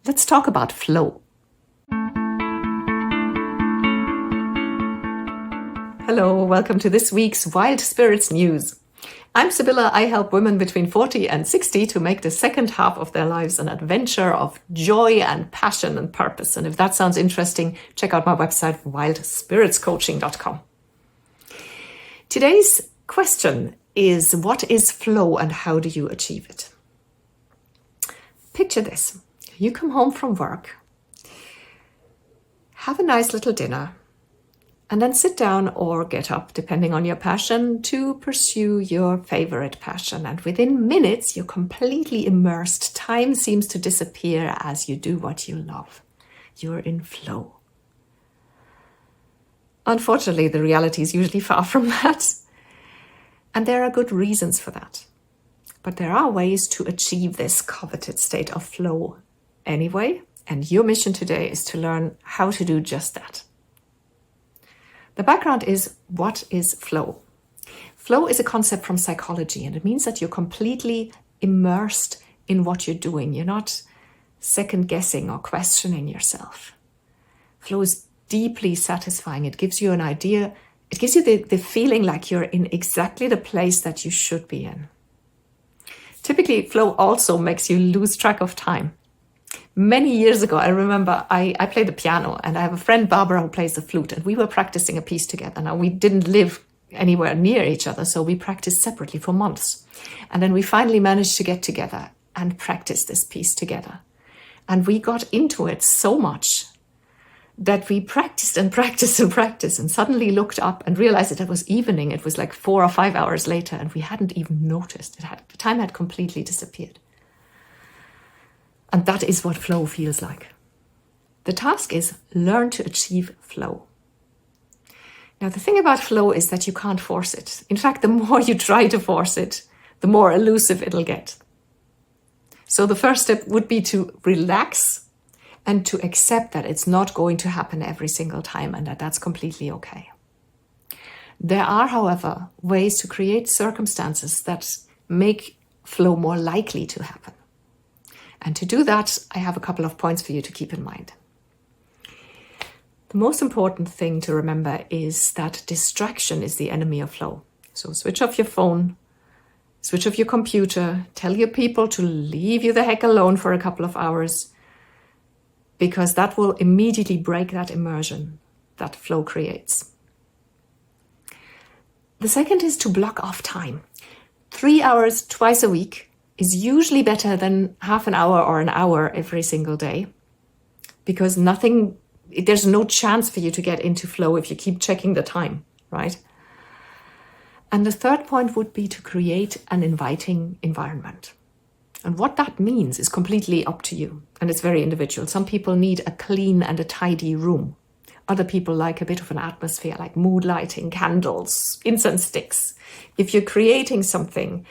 Let's talk about flow. Hello, welcome to this week's Wild Spirits News. I'm Sibylla. I help women between 40 and 60 to make the second half of their lives an adventure of joy and passion and purpose. And if that sounds interesting, check out my website, wildspiritscoaching.com. Today's question is, what is flow and how do you achieve it? Picture this. You come home from work, have a nice little dinner, and then sit down or get up, depending on your passion, to pursue your favorite passion. And within minutes, you're completely immersed. Time seems to disappear as you do what you love. You're in flow. Unfortunately, the reality is usually far from that. And there are good reasons for that. But there are ways to achieve this coveted state of flow anyway. And your mission today is to learn how to do just that. The background is, what is flow? Flow is a concept from psychology, and it means that you're completely immersed in what you're doing. You're not second guessing or questioning yourself. Flow is deeply satisfying. It gives you an idea. It gives you the feeling like you're in exactly the place that you should be in. Typically, flow also makes you lose track of time. Many years ago, I remember I played the piano, and I have a friend, Barbara, who plays the flute, and we were practicing a piece together. Now, we didn't live anywhere near each other, so we practiced separately for months. And then we finally managed to get together and practice this piece together. And we got into it so much that we practiced and practiced and practiced, and suddenly looked up and realized that it was evening. It was like 4 or 5 hours later, and we hadn't even noticed. The time had completely disappeared. And that is what flow feels like. The task is learn to achieve flow. Now, the thing about flow is that you can't force it. In fact, the more you try to force it, the more elusive it'll get. So the first step would be to relax and to accept that it's not going to happen every single time, and that that's completely okay. There are, however, ways to create circumstances that make flow more likely to happen. And to do that, I have a couple of points for you to keep in mind. The most important thing to remember is that distraction is the enemy of flow. So switch off your phone, switch off your computer, tell your people to leave you the heck alone for a couple of hours, because that will immediately break that immersion that flow creates. The second is to block off time. 3 hours twice a week is usually better than half an hour or an hour every single day, because there's no chance for you to get into flow if you keep checking the time, right? And the third point would be to create an inviting environment. And what that means is completely up to you, and it's very individual. Some people need a clean and a tidy room. Other people like a bit of an atmosphere, like mood lighting, candles, incense sticks. If you're creating something,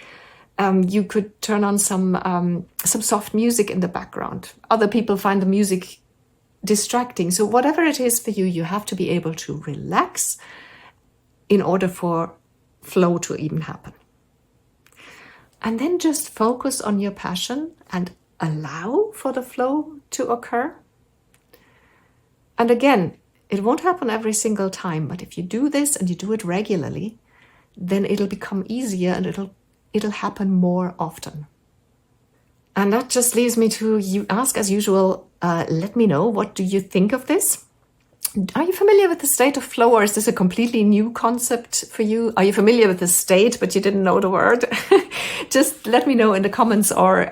you could turn on some soft music in the background. Other people find the music distracting. So whatever it is for you, you have to be able to relax in order for flow to even happen. And then just focus on your passion and allow for the flow to occur. And again, it won't happen every single time, but if you do this and you do it regularly, then it'll become easier and it'll happen more often. And that just leaves me to you ask, as usual, let me know, what do you think of this? Are you familiar with the state of flow, or is this a completely new concept for you? Are you familiar with the state, but you didn't know the word? Just let me know in the comments, or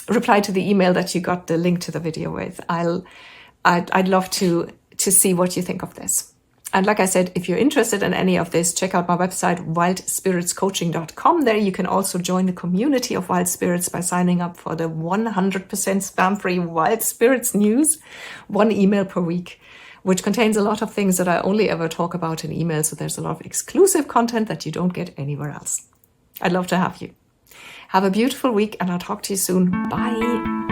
reply to the email that you got the link to the video with. I'd love to see what you think of this. And like I said, if you're interested in any of this, check out my website, wildspiritscoaching.com. There you can also join the community of Wild Spirits by signing up for the 100% spam-free Wild Spirits news, 1 email per week, which contains a lot of things that I only ever talk about in email. So there's a lot of exclusive content that you don't get anywhere else. I'd love to have you. Have a beautiful week, and I'll talk to you soon. Bye.